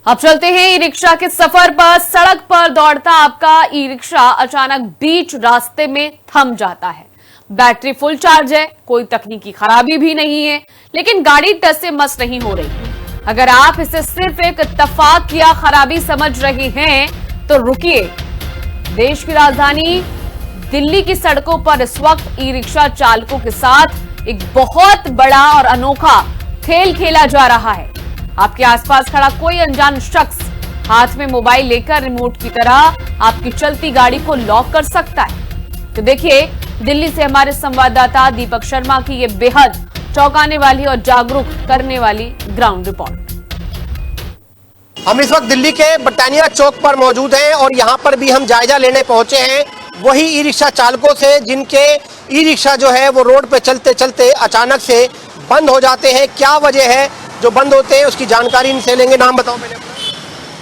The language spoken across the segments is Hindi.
अब चलते हैं ई रिक्शा के सफर पर। सड़क पर दौड़ता आपका ई रिक्शा अचानक बीच रास्ते में थम जाता है। बैटरी फुल चार्ज है, कोई तकनीकी खराबी भी नहीं है, लेकिन गाड़ी टस से मस नहीं हो रही। अगर आप इसे सिर्फ एक इत्तेफाक या खराबी समझ रहे हैं तो रुकिए। देश की राजधानी दिल्ली की सड़कों पर इस वक्त ई रिक्शा चालकों के साथ एक बहुत बड़ा और अनोखा खेल खेला जा रहा है। आपके आसपास खड़ा कोई अनजान शख्स हाथ में मोबाइल लेकर रिमोट की तरह आपकी चलती गाड़ी को लॉक कर सकता है। तो देखिए दिल्ली से हमारे संवाददाता दीपक शर्मा की ये बेहद चौंकाने वाली और जागरूक करने वाली ग्राउंड रिपोर्ट। हम इस वक्त दिल्ली के बटानिया चौक पर मौजूद हैं और यहाँ पर भी हम जायजा लेने पहुंचे हैं वही ई रिक्शा चालकों से जिनके ई रिक्शा जो है वो रोड पे चलते चलते अचानक से बंद हो जाते हैं। क्या वजह है जो बंद होते हैं उसकी जानकारी इनसे लेंगे। नाम बताओ पहले।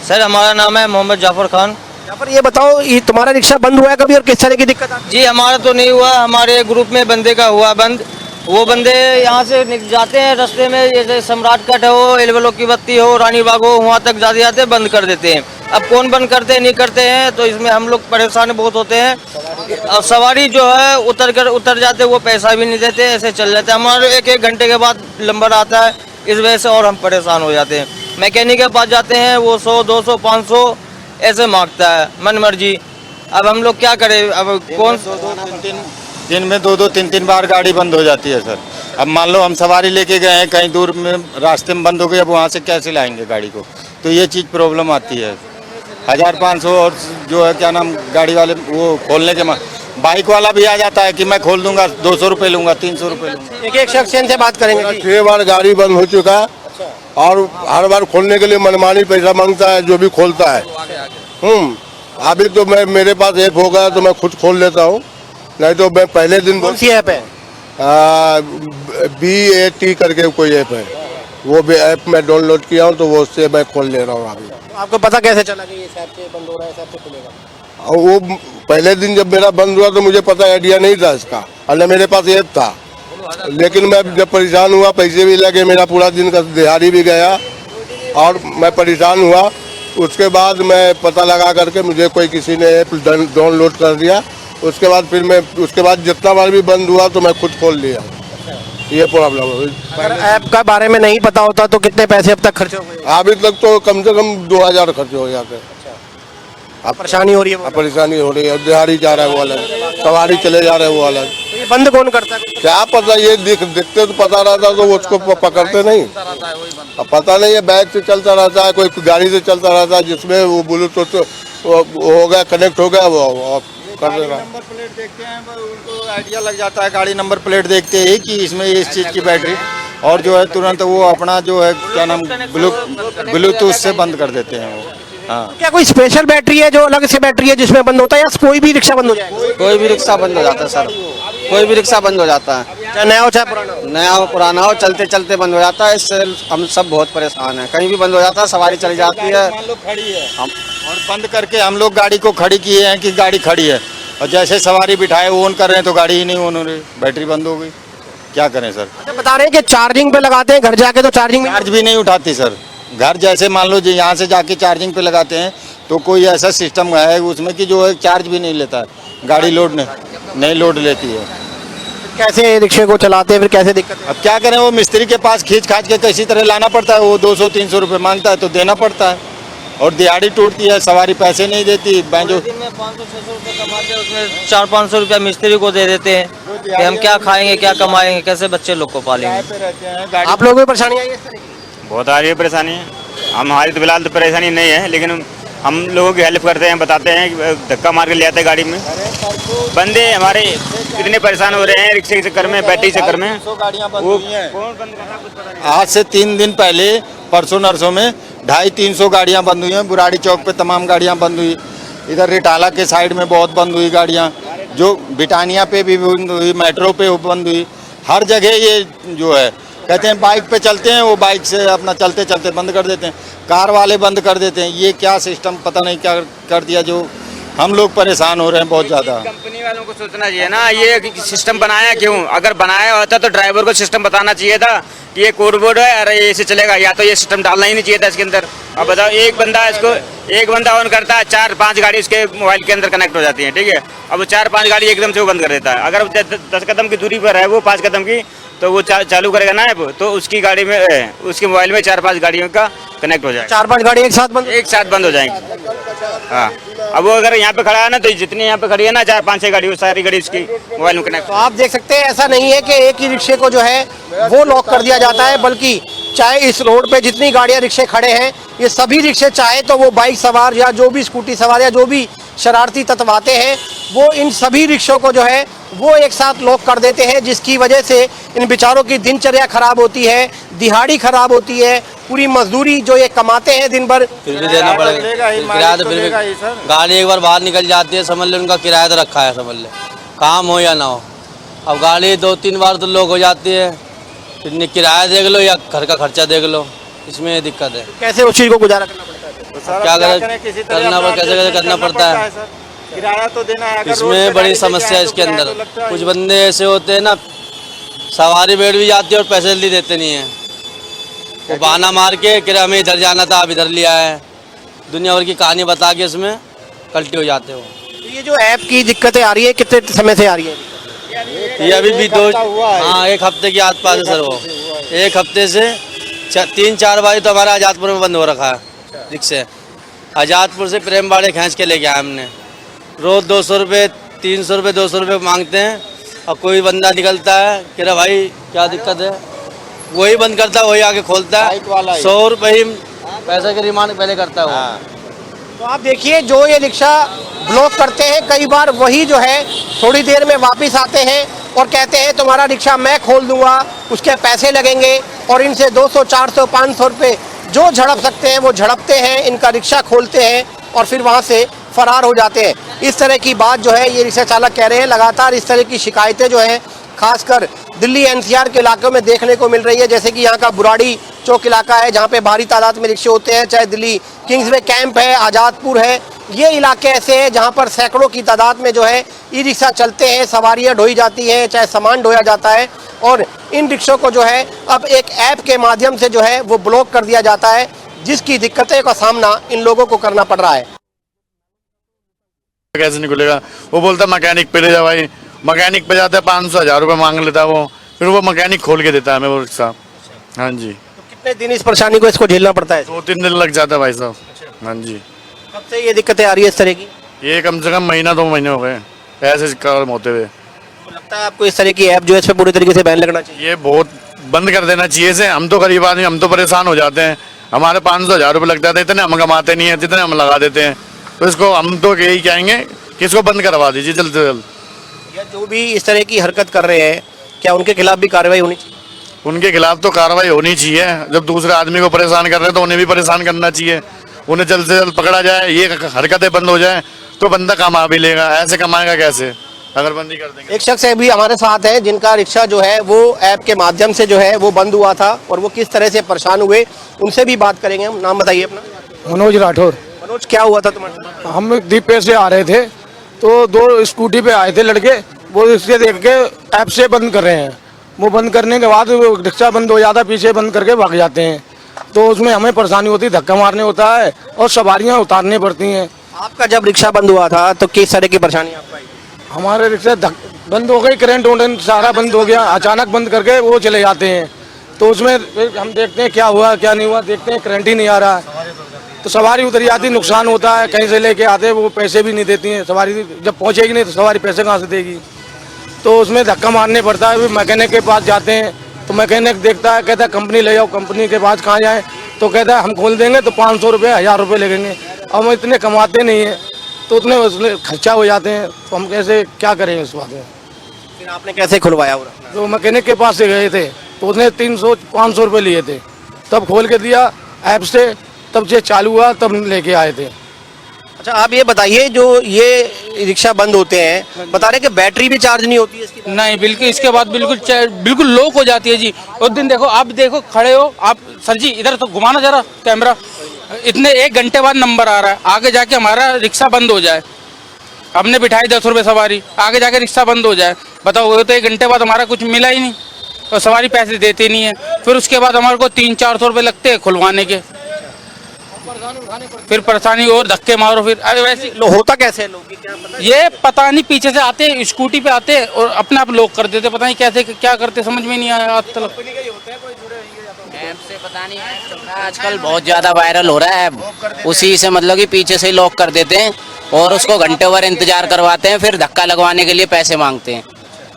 सर हमारा नाम है मोहम्मद जाफर खान। जाफर, ये बताओ ये तुम्हारा रिक्शा बंद हुआ है कभी और किस तरह की दिक्कत आती है? जी हमारा तो नहीं हुआ, हमारे ग्रुप में बंदे का हुआ बंद। वो बंदे यहाँ से जाते हैं रास्ते में, जैसे सम्राट कट हो, एलवेलो की बत्ती हो, रानी बाग हो, वहाँ तक जाते जाते बंद कर देते हैं। अब कौन बंद करते हैं नहीं करते हैं तो इसमें हम लोग परेशान बहुत होते हैं। और सवारी जो है उतर जाते वो पैसा भी नहीं देते, ऐसे चल जाते हैं। हमारे एक घंटे के बाद नंबर आता है, इस वजह से और हम परेशान हो जाते हैं। मैकेनिक के पास जाते हैं, वो 100, 200, 500 ऐसे मांगता है मन मर्जी। अब हम लोग क्या करें? अब कौन दिन में 2-2, 3-3 बार गाड़ी बंद हो जाती है सर। अब मान लो हम सवारी लेके गए हैं कहीं दूर में, रास्ते में बंद हो गई, अब वहाँ से कैसे लाएंगे गाड़ी को? तो ये चीज़ प्रॉब्लम आती है। 1500 और जो है क्या नाम गाड़ी वाले वो खोलने के बाइक वाला भी आ जाता है कि मैं खोल दूंगा, 200 रुपये लूंगा, 300 रुपये लूंगा। एक शख्स से बात करेंगे। 6 बार गाड़ी बंद हो चुका है और हर बार खोलने के लिए मनमानी पैसा मांगता है जो भी खोलता है। अभी तो मैं मेरे पास ऐप होगा तो मैं खुद खोल लेता हूँ, नहीं तो मैं पहले दिन कौन सी ऐप है? BAT करके कोई ऐप है, वो भी ऐप मैं डाउनलोड किया हूँ तो वो उससे मैं खोल ले रहा हूँ अभी। आपको पता कैसे चला कि इस ऐप से बंद हो रहा है, इस ऐप से खुलेगा? और वो पहले दिन जब मेरा बंद हुआ तो मुझे पता आइडिया नहीं था इसका, और मेरे पास ऐप था। लेकिन मैं जब परेशान हुआ, पैसे भी लगे, मेरा पूरा दिन का दिहाड़ी भी गया और मैं परेशान हुआ। उसके बाद मैं पता लगा करके मुझे कोई किसी ने ऐप डाउनलोड कर दिया। उसके बाद जितना बार भी बंद हुआ तो मैं खुद खोल लिया। ये प्रॉब्लम है। अगर ऐप का बारे में नहीं पता होता तो कितने पैसे अब तक खर्च हो गए? अभी तक तो कम से कम 2000 खर्च हो जाते हैं। अब परेशानी हो रही है? परेशानी हो रही है, दिहाड़ी जा रहा है वो अलग, सवारी चले जा रहे हैं वो अलग। तो ये बंद कौन करता है? क्या पता, ये देखते तो पता रहता तो उसको पकड़ते नहीं। अब पता नहीं है, बैग से चलता रहता है, कोई गाड़ी से चलता रहता है जिसमें वो ब्लूटूथ हो गया, कनेक्ट हो गया, वो कर देगा। नंबर प्लेट देखते हैं उनको आइडिया लग जाता है, गाड़ी नंबर प्लेट देखते ही कि इसमें इस चीज़ की बैटरी, और जो है तुरंत वो अपना जो है क्या नाम ब्लूटूथ से बंद कर देते हैं वो। हाँ। क्या कोई स्पेशल बैटरी है जो अलग से बैटरी है जिसमें बंद होता है, या कोई भी रिक्शा बंद हो जाएगा? कोई भी रिक्शा बंद हो जाता है सर, कोई भी रिक्शा बंद हो जाता है, चाहे नया हो चाहे पुराना हो। नया हो पुराना हो, चलते चलते बंद हो जाता है। इससे हम सब बहुत परेशान हैं। कहीं भी बंद हो जाता है, सवारी चली जाती है। मान लो खड़ी है हम और बंद करके हम लोग गाड़ी को खड़ी किए हैं कि गाड़ी खड़ी है, और जैसे सवारी बिठाए ऑन कर रहे हैं तो गाड़ी ही नहीं ऑन हो रही, बैटरी बंद हो गई। क्या करें सर? अच्छा, बता रहे हैं कि चार्जिंग पे लगाते हैं, घर जाके तो चार्जिंग चार्ज भी नहीं उठाती सर। घर जैसे मान लो जी यहाँ से जाके चार्जिंग पे लगाते हैं तो कोई ऐसा सिस्टम है उसमें कि जो है चार्ज भी नहीं लेता है, गाड़ी लोड नहीं लोड लेती है। कैसे रिक्शे को चलाते हैं, फिर कैसे दिक्कत है? अब क्या करें, वो मिस्त्री के पास खींच खाच के किसी तरह लाना पड़ता है। वो 200-300 रुपये मांगता है तो देना पड़ता है, और दिहाड़ी टूटती है, सवारी पैसे नहीं देती। बैंजो दिन में 500-600 रुपये कमाते हैं, उसमें 400-500 रुपया मिस्त्री को दे देते हैं कि हम क्या खाएंगे, क्या कमाएंगे, कैसे बच्चे लोग को पालेंगे। आप लोगों को परेशानी आई है इस तरह की? बहुत आ रही है परेशानी। हमारी तो फिलहाल तो परेशानी नहीं है, लेकिन हम लोगों की हेल्प करते हैं, बताते हैं कि धक्का मार के ले आते हैं गाड़ी में। बंदे हमारे इतने परेशान हो रहे हैं रिक्शे के चक्कर में, बैटरी के चक्कर में। वो कौन बंद करना कुछ पता नहीं। आज से 3 दिन पहले परसों नरसों में 250-300 गाड़ियाँ बंद हुई हैं। बुराड़ी चौक पे तमाम गाड़ियाँ बंद हुई, इधर रिटाला के साइड में बहुत बंद हुई गाड़ियाँ, जो बिटानिया पे भी बंद हुई, मेट्रो पे बंद हुई। हर जगह ये जो है कहते हैं बाइक पे चलते हैं, वो बाइक से अपना चलते चलते बंद कर देते हैं। कार वाले बंद कर देते हैं। ये क्या सिस्टम पता नहीं क्या कर दिया, जो हम लोग परेशान हो रहे हैं बहुत ज़्यादा। कंपनी वालों को सोचना चाहिए ना, ये सिस्टम बनाया क्यों? अगर बनाया होता तो ड्राइवर को सिस्टम बताना चाहिए था कि ये कोड बोर्ड है, अरे ऐसे चलेगा, या तो ये सिस्टम डालना ही नहीं चाहिए था इसके अंदर। अब बताओ, एक बंदा ऑन करता है, 4-5 गाड़ी उसके मोबाइल के अंदर कनेक्ट हो जाती है, ठीक है। अब वो 4-5 गाड़ी एकदम से वो बंद कर देता है। अगर 10 कदम की दूरी पर है वो, 5 कदम की, तो वो चालू करेगा ना ऐप, तो उसकी गाड़ी में, उसके मोबाइल में 4-5 गाड़ियों का कनेक्ट हो जाएगा। 4-5 गाड़ी एक साथ बंद हो जाएंगी। हाँ, अब वो अगर यहाँ पे खड़ा है ना, तो जितनी यहाँ पे खड़ी है ना, 4-5-6 गाड़ी, वो सारी गाड़ी उसकी मोबाइल में कनेक्ट। तो आप देख सकते हैं, ऐसा नहीं है कि एक ही रिक्शे को जो है वो लॉक कर दिया जाता है, बल्कि चाहे इस रोड पे जितनी गाड़ियां रिक्शे खड़े हैं, ये सभी रिक्शे, चाहे तो वो बाइक सवार या जो भी स्कूटी सवार या जो भी शरारती तत्व आते हैं, वो इन सभी रिक्शों को जो है वो एक साथ लॉक कर देते हैं, जिसकी वजह से इन बेचारों की दिनचर्या खराब होती है, दिहाड़ी खराब होती है, पूरी मजदूरी जो ये कमाते हैं दिन भर, फिर भी देना पड़ेगा किराया। तो फिर भी गाड़ी एक बार बाहर निकल जाती है, समझ लो उनका किराया तो रखा है, समझ ले, काम हो या ना हो। अब गाड़ी 2-3 बार तो लोग हो जाती है, फिर किराया देख लो या घर का खर्चा देख लो, इसमें दिक्कत है। कैसे उस चीज को गुजारा करना पड़ता है? क्या करें, कैसे करना पड़ता है, किराया तो देना है। इसमें बड़ी समस्या है इसके अंदर। कुछ बंदे ऐसे होते हैं ना, सवारी बैठ भी जाती है और पैसे जल्दी देते नहीं है, वो बहाना मार के कि हमें इधर जाना था, आप इधर लिया है, दुनिया भर की कहानी बता के इसमें कल्टी हो जाते हो। तो ये जो ऐप की दिक्कतें आ रही है, कितने समय से आ रही है? ये अभी भी 1 हफ्ते के आसपास है सर। वो 1 हफ्ते से 3-4 बार तो हमारा आजादपुर में बंद हो रखा है रिक्शे। आजादपुर से प्रेमबाड़े खींच के लेके आए हमने। रोज़ 200 रुपये, 300 रुपये, 200 रुपये मांगते हैं, और कोई बंदा निकलता है कि अरे भाई क्या दिक्कत है, वही बंद करता है, वही आके खोलता है, 100 रुपये ही पैसे के रिमांड पहले करता है वो। तो आप देखिए, जो ये रिक्शा ब्लॉक करते हैं, कई बार वही जो है थोड़ी देर में वापस आते हैं और कहते हैं तुम्हारा रिक्शा मैं खोल दूंगा, उसके पैसे लगेंगे, और इनसे 200, 400, 500 रुपये जो झड़प सकते हैं वो झड़पते हैं, इनका रिक्शा खोलते हैं और फिर वहाँ से फरार हो जाते हैं। इस तरह की बात जो है ये रिक्शा चालक कह रहे हैं। लगातार इस तरह की शिकायतें जो हैं खासकर दिल्ली एनसीआर के इलाकों में देखने को मिल रही है, जैसे कि यहाँ का बुराड़ी चौक इलाका है, जहाँ पे भारी तादाद में रिक्शे होते हैं, चाहे दिल्ली किंग्सवे कैंप है, आज़ादपुर है, ये इलाके ऐसे हैं जहाँ पर सैकड़ों की तादाद में जो है ई रिक्शा चलते हैं, सवारियाँ ढोई जाती हैं, चाहे सामान ढोया जाता है, और इन रिक्शों को जो है अब एक ऐप के माध्यम से जो है वो ब्लॉक कर दिया जाता है, जिसकी दिक्कतें का सामना इन लोगों को करना पड़ रहा है। कैसे निकलेगा? वो बोलता मैकेनिक पे ले जा भाई, मैकेनिक पे जाता है 500-1000 रुपये मांग लेता है वो, फिर वो मैकेनिक खोल के देता है हमें वो रिक्शा। हाँ जी। तो कितने दिन इस परेशानी को इसको झेलना पड़ता है? 2-3 दिन लग जाता है भाई साहब। हाँ जी। कब से ये दिक्कतें आ रही है इस तरह की? ये कम से कम महीना 2 महीने हो गए ऐसे काम होते हुए। तो लगता है आपको इस तरह की ऐप जो है इस पर पूरी तरीके से बैन लगना चाहिए? ये बहुत बंद कर देना चाहिए से। हम तो गरीब आदमी, हम तो परेशान हो जाते हैं, हमारे 500-1000 रुपये लग जाते हैं, इतने हम कमाते नहीं है जितने हम लगा देते हैं। तो इसको हम तो यही कहेंगे कि इसको बंद करवा दीजिए जल्द से जल्द। या जो भी इस तरह की हरकत कर रहे हैं, क्या उनके खिलाफ भी कार्रवाई होनी चाहिए? उनके खिलाफ तो कार्रवाई होनी चाहिए। जब दूसरे आदमी को परेशान कर रहे हैं तो उन्हें भी परेशान करना चाहिए, उन्हें जल्द से जल्द पकड़ा जाए, ये हरकतें बंद हो जाए तो बंदा कमा भी लेगा। ऐसे कमाएगा कैसे अगर बंदी कर देंगे? एक शख्स अभी हमारे साथ है जिनका रिक्शा जो है वो ऐप के माध्यम से जो है वो बंद हुआ था, और वो किस तरह से परेशान हुए उनसे भी बात करेंगे हम। नाम बताइए अपना। मनोज राठौर। मनोज, क्या हुआ था तुम्हारे? हम दीपे से आ रहे थे तो 2 स्कूटी पे आए थे लड़के, वो इसके देख के ऐप से बंद कर रहे हैं। वो बंद करने के बाद रिक्शा बंद हो जाता, पीछे बंद करके भाग जाते हैं, तो उसमें हमें परेशानी होती है, धक्का मारने होता है और सवारियां उतारनी पड़ती हैं। आपका जब रिक्शा बंद हुआ था तो किस तरह की परेशानी आपको आई? हमारे रिक्शा बंद हो गई, करंट वरेंट सारा बंद हो गया, अचानक बंद करके वो चले जाते हैं। तो उसमें हम देखते हैं क्या हुआ क्या नहीं हुआ, देखते हैं करंट ही नहीं आ रहा है, तो सवारी उतर जाती, नुकसान होता है। कहीं से लेके आते हैं, वो पैसे भी नहीं देती हैं, सवारी जब पहुंचेगी नहीं तो सवारी पैसे कहाँ से देगी, तो उसमें धक्का मारने पड़ता है। मैकेनिक के पास जाते हैं तो मैकेनिक देखता है, कहता है कंपनी ले जाओ। कंपनी के पास कहाँ जाए तो कहता है हम खोल देंगे तो 500 रुपये 1000 रुपये लगेंगे। अब हम इतने कमाते नहीं हैं तो उतने उसमें खर्चा हो जाते हैं, तो हम कैसे क्या करेंगे इस बात में? फिर आपने कैसे खुलवाया? तो मैकेनिक के पास से गए थे तो उसने 300-500 रुपये लिए थे, तब खोल के दिया ऐप से, तब से चालू हुआ, तब लेके आए थे। अच्छा, आप ये बताइए, जो ये रिक्शा बंद होते हैं, बता रहे कि बैटरी भी चार्ज नहीं होती है इसकी? नहीं, बिल्कुल इसके बाद बिल्कुल लॉक हो जाती है जी। उस दिन देखो, आप देखो खड़े हो आप, सर जी इधर तो घुमाना जरा कैमरा, इतने 1 घंटे बाद नंबर आ रहा है, आगे जाके हमारा रिक्शा बंद हो जाए हमने बिठाई 10 रुपये सवारी, आगे जाके रिक्शा बंद हो जाए, बताओ, वो तो 1 घंटे बाद हमारा कुछ मिला ही नहीं और सवारी पैसे देते नहीं है। फिर उसके बाद हमारे को 300-400 रुपये लगते हैं खुलवाने के, फिर परेशानी और धक्के मारो। फिर अरे वैसे होता कैसे है लोग, क्या पता? ये पता नहीं, पीछे से आते स्कूटी पे आते और अपने आप लॉक कर देते, पता नहीं कैसे क्या करते, समझ में नहीं आया आज तक। ऐप से पता नहीं है, चल रहा है आजकल, बहुत ज़्यादा वायरल हो रहा है। उसी से मतलब कि पीछे से ही लॉक कर देते हैं और उसको घंटे भर इंतजार करवाते हैं, फिर धक्का लगवाने के लिए पैसे मांगते हैं।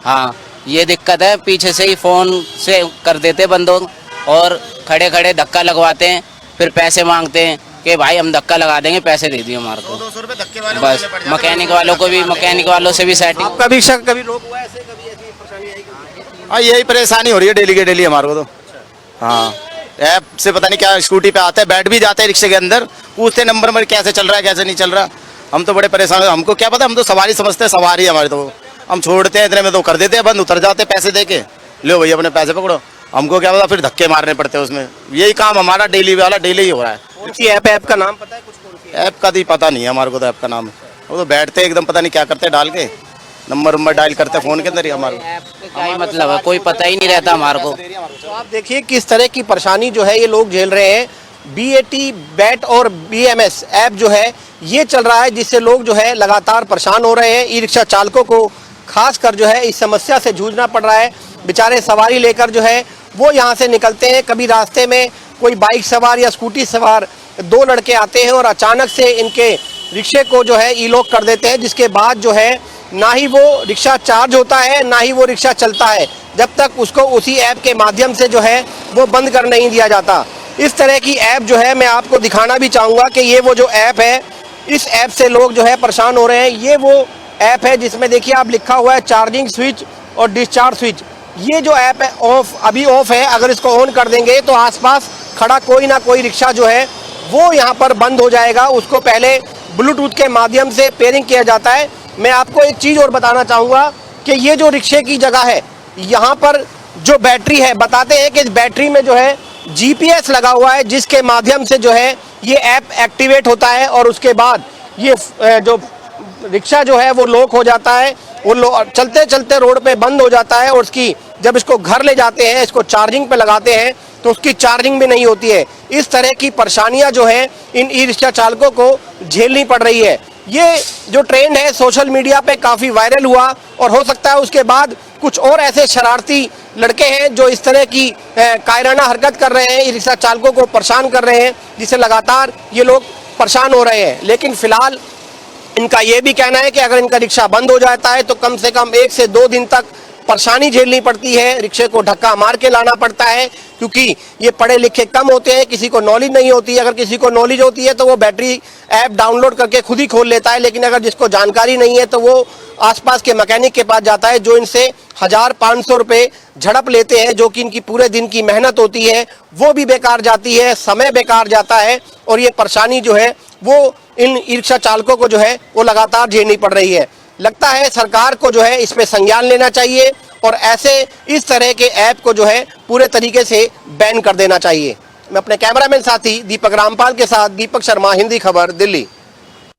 हाँ, ये दिक्कत है, पीछे से ही फ़ोन से कर देते बंदों और खड़े खड़े धक्का लगवाते हैं, फिर पैसे मांगते हैं कि भाई हम धक्का लगा देंगे, पैसे दे दिए हमारे को। 200 रुपए धक्के वाले बस मैकेनिक वालों को भी, मैकेनिक वालों से भी सेटिंग। आपका भी शक कभी रोक हुआ ऐसे, कभी ऐसी परेशानी आई? हाँ, यही परेशानी हो रही है डेली के डेली हमारे को तो। हाँ, ऐप से पता नहीं क्या, स्कूटी पे आते हैं, बैठ भी जाते हैं रिक्शे के अंदर, पूछते नंबर में कैसे चल रहा है कैसे नहीं चल रहा। हम तो बड़े परेशान, हमको क्या पता, हम तो सवारी समझते हैं, सवारी हमारे तो हम छोड़ते हैं इतने में तो कर देते हैं बंद, उतर जाते हैं पैसे दे के, लो भैया अपने पैसे पकड़ो। हमको क्या पता, फिर धक्के मारने पड़ते हैं उसमें। यही काम हमारा डेली वाला डेली ही हो रहा है। कौन सी ऐप है, ऐप का नाम पता है कुछ? कौन सी ऐप का भी पता नहीं है हमारे को, तो ऐप का नाम वो तो बैठते एकदम पता नहीं क्या करते हैं, डाल के नंबर डायल करते हैं फ़ोन के अंदर ही हमारे। ऐप का क्या ही मतलब है, कोई पता ही नहीं रहता हमारे को। तो आप देखिए किस तरह की परेशानी जो है ये लोग झेल रहे हैं। BAT, BAT और BMS ऐप जो है ये चल रहा है, जिससे लोग जो है लगातार परेशान हो रहे हैं। ई रिक्शा चालकों को खास कर जो है इस समस्या से जूझना पड़ रहा है। बेचारे सवारी लेकर जो है वो यहाँ से निकलते हैं, कभी रास्ते में कोई बाइक सवार या स्कूटी सवार 2 लड़के आते हैं और अचानक से इनके रिक्शे को जो है ई लॉक कर देते हैं, जिसके बाद जो है ना ही वो रिक्शा चार्ज होता है ना ही वो रिक्शा चलता है, जब तक उसको उसी ऐप के माध्यम से जो है वो बंद कर नहीं दिया जाता। इस तरह की ऐप जो है मैं आपको दिखाना भी चाहूँगा कि ये वो जो ऐप है, इस ऐप से लोग जो है परेशान हो रहे हैं। ये वो ऐप है जिसमें देखिए आप लिखा हुआ है चार्जिंग स्विच और डिस्चार्ज स्विच। ये जो ऐप है अभी ऑफ है, अगर इसको ऑन कर देंगे तो आसपास खड़ा कोई ना कोई रिक्शा जो है वो यहाँ पर बंद हो जाएगा। उसको पहले ब्लूटूथ के माध्यम से पेयरिंग किया जाता है। मैं आपको एक चीज़ और बताना चाहूँगा कि ये जो रिक्शे की जगह है, यहाँ पर जो बैटरी है, बताते हैं कि इस बैटरी में जो है GPS लगा हुआ है, जिसके माध्यम से जो है ये ऐप एक्टिवेट होता है और उसके बाद ये जो रिक्शा जो है वो लॉक हो जाता है, वो चलते चलते रोड पे बंद हो जाता है और उसकी जब इसको घर ले जाते हैं, इसको चार्जिंग पे लगाते हैं तो उसकी चार्जिंग भी नहीं होती है। इस तरह की परेशानियां जो है इन ई रिक्शा चालकों को झेलनी पड़ रही है। ये जो ट्रेंड है सोशल मीडिया पे काफ़ी वायरल हुआ और हो सकता है उसके बाद कुछ और ऐसे शरारती लड़के हैं जो इस तरह की कायराना हरकत कर रहे हैं, ई रिक्शा चालकों को परेशान कर रहे हैं, जिससे लगातार ये लोग परेशान हो रहे हैं। लेकिन फिलहाल इनका ये भी कहना है कि अगर इनका रिक्शा बंद हो जाता है तो कम से कम 1 से 2 दिन तक परेशानी झेलनी पड़ती है, रिक्शे को धक्का मार के लाना पड़ता है, क्योंकि ये पढ़े लिखे कम होते हैं, किसी को नॉलेज नहीं होती है। अगर किसी को नॉलेज होती है तो वो बैटरी ऐप डाउनलोड करके खुद ही खोल लेता है, लेकिन अगर जिसको जानकारी नहीं है तो वो आसपास के मैकेनिक के पास जाता है, जो इनसे 1500 रुपये झड़प लेते हैं, जो कि इनकी पूरे दिन की मेहनत होती है वो भी बेकार जाती है, समय बेकार जाता है और ये परेशानी जो है वो इन ई रिक्शा चालकों को जो है वो लगातार झेलनी पड़ रही है। लगता है सरकार को जो है इस पे संज्ञान लेना चाहिए और ऐसे इस तरह के ऐप को जो है पूरे तरीके से बैन कर देना चाहिए। मैं अपने कैमरामैन साथी दीपक रामपाल के साथ दीपक शर्मा, हिंदी खबर, दिल्ली।